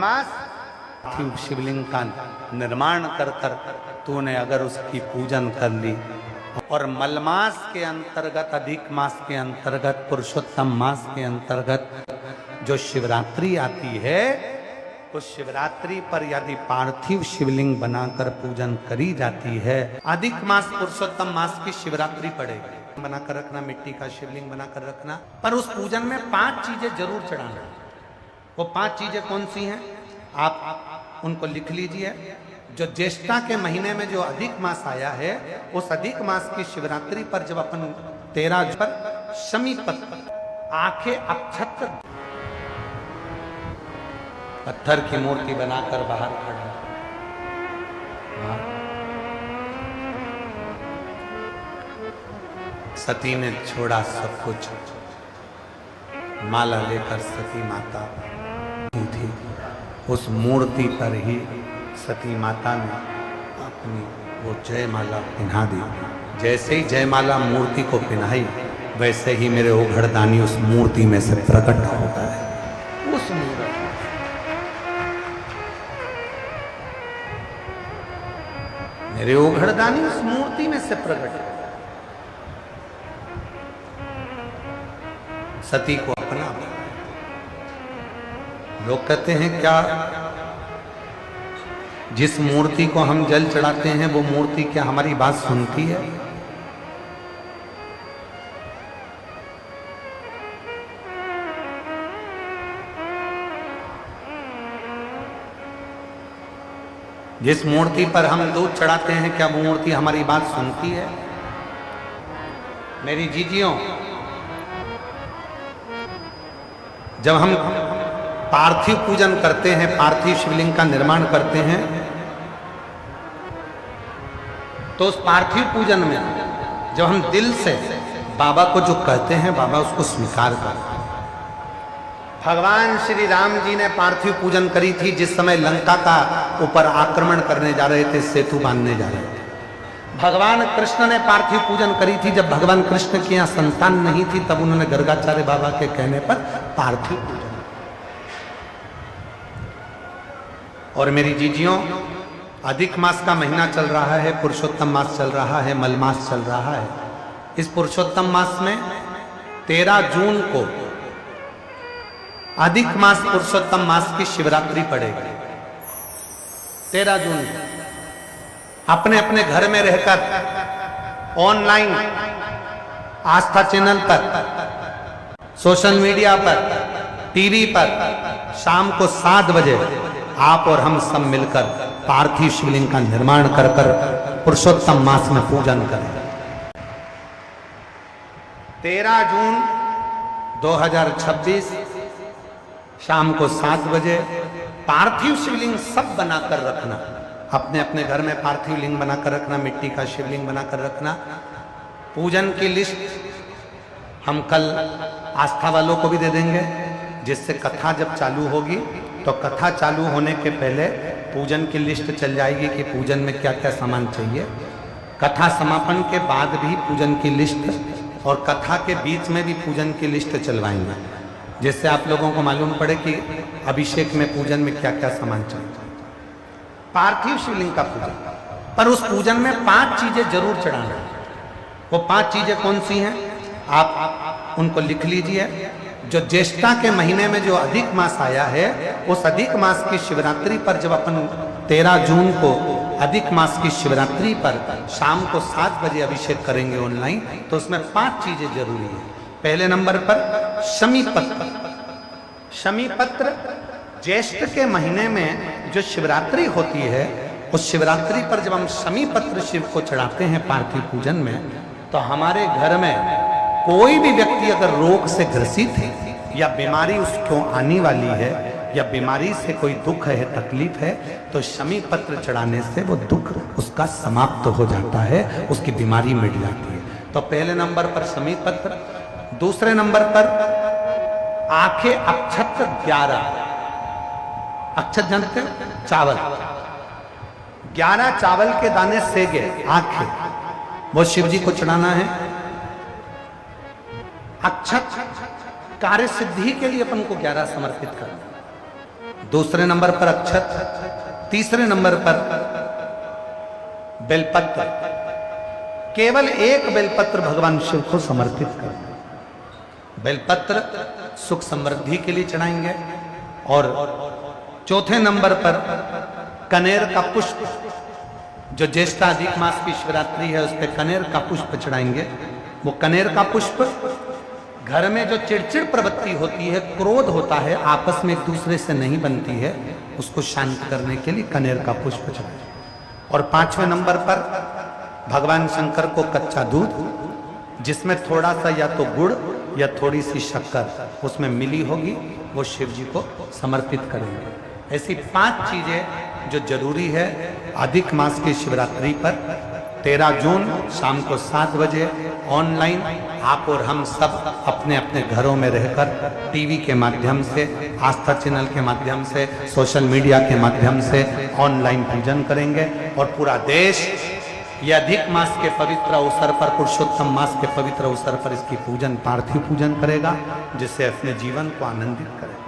पार्थिव शिवलिंग का निर्माण कर कर तूने अगर उसकी पूजन कर ली और मलमास के अंतर्गत, अधिक मास के अंतर्गत, पुरुषोत्तम मास के अंतर्गत जो शिवरात्रि आती है, उस शिवरात्रि पर यदि पार्थिव शिवलिंग बनाकर पूजन करी जाती है, अधिक मास पुरुषोत्तम मास की शिवरात्रि पड़ेगी, बनाकर रखना, मिट्टी का शिवलिंग बनाकर रखना। पर उस पूजन में 5 चीजें जरूर चढ़ाना। वो 5 चीजें कौन सी हैं आप उनको लिख लीजिए। जो ज्येष्ठा के महीने में जो अधिक मास आया है, उस अधिक मास की शिवरात्रि पर जब अपन 13 पर शमी पत्र, आंखें अक्षत, पत्थर की मूर्ति बनाकर बाहर खड़ा, सती ने छोड़ा सब कुछ, माला लेकर सती माता थी, उस मूर्ति पर ही सती माता ने अपनी वो जयमाला पहना दी। जैसे ही जयमाला मूर्ति को पहनाई, वैसे ही मेरे ओघड़दानी उस मूर्ति में से प्रकट होता है। उस मूर्ति मेरे ओघड़दानी उस मूर्ति में से प्रकट है। सती को अपना लोग कहते हैं क्या जिस मूर्ति को हम जल चढ़ाते हैं वो मूर्ति क्या हमारी बात सुनती है? जिस मूर्ति पर हम दूध चढ़ाते हैं क्या वो मूर्ति हमारी बात सुनती है? मेरी जीजियों, जब हम पार्थिव पूजन करते हैं, पार्थिव शिवलिंग का निर्माण करते हैं, तो उस पार्थिव पूजन में जब हम दिल से बाबा को जो कहते हैं, बाबा उसको स्वीकार करते हैं। भगवान श्री राम जी ने पार्थिव पूजन करी थी जिस समय लंका का ऊपर आक्रमण करने जा रहे थे, सेतु बांधने जा रहे थे। भगवान कृष्ण ने पार्थिव पूजन करी थी जब भगवान कृष्ण की यहाँ संतान नहीं थी, तब उन्होंने गर्गाचार्य बाबा के कहने पर पार्थिव पूजन। और मेरी जीजियों, अधिक मास का महीना चल रहा है, पुरुषोत्तम मास चल रहा है, मलमास चल रहा है। इस पुरुषोत्तम मास में 13 जून को अधिक मास पुरुषोत्तम मास की शिवरात्रि पड़ेगी। 13 जून अपने अपने घर में रहकर ऑनलाइन आस्था चैनल पर, सोशल मीडिया पर, टीवी पर शाम को 7 बजे आप और हम सब मिलकर पार्थिव शिवलिंग का निर्माण कर कर पुरुषोत्तम मास में पूजन करें। 13 जून 2026 शाम को 7 बजे पार्थिव शिवलिंग सब बनाकर रखना। अपने अपने घर में पार्थिव लिंग बनाकर रखना, मिट्टी का शिवलिंग बनाकर रखना। पूजन की लिस्ट हम कल आस्था वालों को भी दे देंगे, जिससे कथा जब चालू होगी तो कथा चालू होने के पहले पूजन की लिस्ट चल जाएगी कि पूजन में क्या क्या सामान चाहिए। कथा समापन के बाद भी पूजन की लिस्ट और कथा के बीच में भी पूजन की लिस्ट चलवाएंगे, जिससे आप लोगों को मालूम पड़े कि अभिषेक में पूजन में क्या क्या सामान चाहिए। पार्थिव शिवलिंग का पूजन, पर उस पूजन में 5 चीजें जरूर चढ़ाना। वो 5 चीजें कौन सी हैं आप उनको लिख लीजिए। जो ज्येष्ठा के महीने में जो अधिक मास आया है, उस अधिक मास की शिवरात्रि पर जब अपन 13 जून को अधिक मास की शिवरात्रि पर शाम को 7 बजे अभिषेक करेंगे ऑनलाइन, तो उसमें 5 चीजें जरूरी है। पहले नंबर पर शमी पत्र। शमी पत्र ज्येष्ठ के महीने में जो शिवरात्रि होती है, उस शिवरात्रि पर जब हम शमी पत्र शिव को चढ़ाते हैं पार्थिव पूजन में, तो हमारे घर में कोई भी व्यक्ति अगर रोग से ग्रसित है या बीमारी उसको आने वाली है या बीमारी से कोई दुख है, तकलीफ है, तो शमी पत्र चढ़ाने से वो दुख उसका समाप्त हो जाता है, उसकी बीमारी मिट जाती है। तो पहले नंबर पर शमी पत्र। दूसरे नंबर पर आंखें अक्षत 11। अक्षत जानते हो? चावल। 11 चावल के दाने सेगे आंखें, वो शिव जी को चढ़ाना है। अक्षत कार्य सिद्धि के लिए अपन को 11 समर्पित करना। दूसरे नंबर पर अक्षत, तीसरे नंबर पर बेलपत्र। केवल एक बेलपत्र भगवान शिव को समर्पित करना। बेलपत्र सुख समृद्धि के लिए चढ़ाएंगे। और चौथे नंबर पर कनेर का पुष्प, जो ज्येष्ठ अधिक मास की शिवरात्रि है उस पर कनेर का पुष्प चढ़ाएंगे। वो कनेर का पुष्प घर में जो चिड़चिड़ प्रवृत्ति होती है, क्रोध होता है, आपस में एक दूसरे से नहीं बनती है, उसको शांत करने के लिए कनेर का पुष्प चढ़ाएं। और पांचवें नंबर पर भगवान शंकर को कच्चा दूध, जिसमें थोड़ा सा या तो गुड़ या थोड़ी सी शक्कर उसमें मिली होगी, वो शिव जी को समर्पित करेंगे। ऐसी 5 चीजें जो जरूरी है अधिक मास की शिवरात्रि पर 13 जून शाम को 7 बजे ऑनलाइन आप और हम सब अपने अपने घरों में रहकर टीवी के माध्यम से, आस्था चैनल के माध्यम से, सोशल मीडिया के माध्यम से ऑनलाइन पूजन करेंगे। और पूरा देश ये अधिक मास के पवित्र अवसर पर, पुरुषोत्तम मास के पवित्र अवसर पर इसकी पूजन, पार्थिव पूजन करेगा, जिससे अपने जीवन को आनंदित करेगा।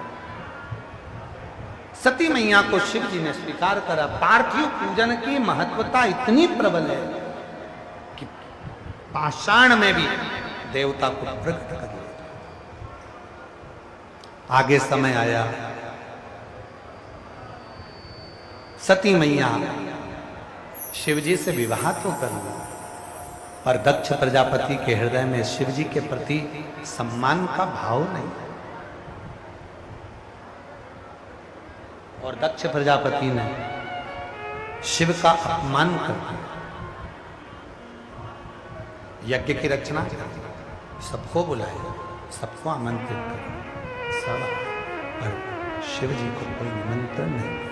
सती मैया को शिव जी ने स्वीकार करा। पार्थिव पूजन की महत्वता इतनी प्रबल है कि पाषाण में भी देवता को प्रकट कर लिया। आगे समय आया, सती मैया शिव जी से विवाह तो कर लिया, पर दक्ष प्रजापति के हृदय में शिव जी के प्रति सम्मान का भाव नहीं। और दक्ष प्रजापति ने शिव का अपमान कर दिया। यज्ञ की रचना, सबको बुलाए, सबको आमंत्रित कर, सब, पर शिव जी को कोई निमंत्रण नहीं दिया।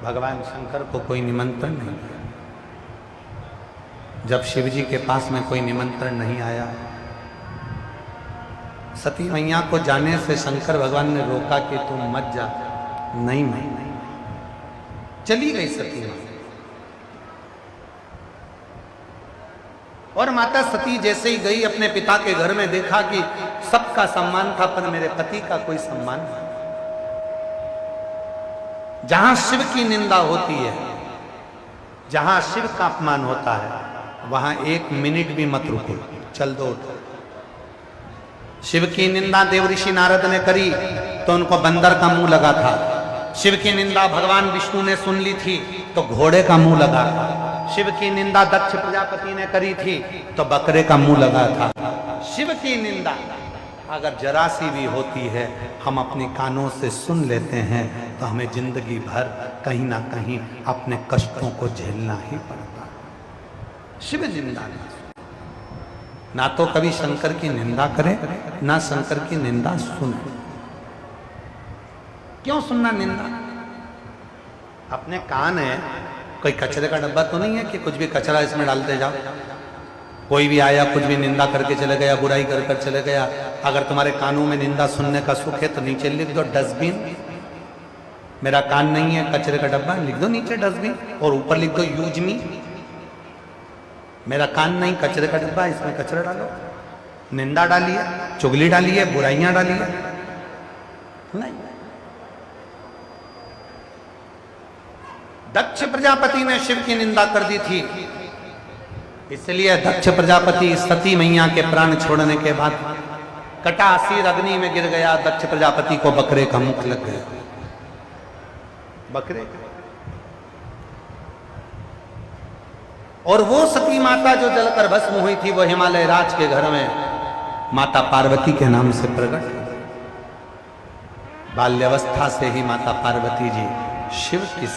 भगवान शंकर को कोई निमंत्रण नहीं दिया। जब शिव जी के पास में कोई निमंत्रण नहीं आया, सती मैया को जाने से शंकर भगवान ने रोका कि तुम मत जा। नहीं, नहीं, चली गई सती मैया। और माता सती जैसे ही गई अपने पिता के घर में, देखा कि सबका सम्मान था पर मेरे पति का कोई सम्मान नहीं। जहां शिव की निंदा होती है, जहां शिव का अपमान होता है, वहां 1 मिनट भी मत रुको, चल दो। शिव की निंदा देवऋषि नारद ने करी तो उनको बंदर का मुंह लगा था। शिव की निंदा भगवान विष्णु ने सुन ली थी तो घोड़े का मुंह लगा था। शिव की निंदा दक्ष प्रजापति ने करी थी तो बकरे का मुंह लगा था। शिव की निंदा अगर जरा सी भी होती है, हम अपने कानों से सुन लेते हैं तो हमें जिंदगी भर कहीं ना कहीं अपने कष्टों को झेलना ही पड़ता है। शिव निंदा ना तो कभी शंकर की निंदा करे, ना शंकर की निंदा सुने। क्यों सुनना निंदा? अपने कान है, कोई कचरे का डब्बा तो नहीं है कि कुछ भी कचरा इसमें डालते जाओ। कोई भी आया, कुछ भी निंदा करके चले गया, बुराई कर कर चले गया। अगर तुम्हारे कानों में निंदा सुनने का सुख है तो नीचे लिख दो डस्टबिन। मेरा कान नहीं है कचरे का डब्बा, लिख दो नीचे डस्टबिन, और ऊपर लिख दो यूज मी। मेरा कान नहीं कचरे का डब्बा, इसमें कचरा डालो। निंदा डालिए, चुगली डालिए, बुराइयां डालिए, नहीं। दक्ष प्रजापति ने शिव की निंदा कर दी थी, इसलिए दक्ष प्रजापति सती मैया के प्राण छोड़ने के बाद कटासीर अग्नि में गिर गया। दक्ष प्रजापति को बकरे का मुख लग गया। बकरे, और वो सती माता जो जलकर भस्म हुई थी, वो हिमालय राज के घर में माता पार्वती के नाम से प्रकट। बाल्यावस्था से ही माता पार्वती जी शिव की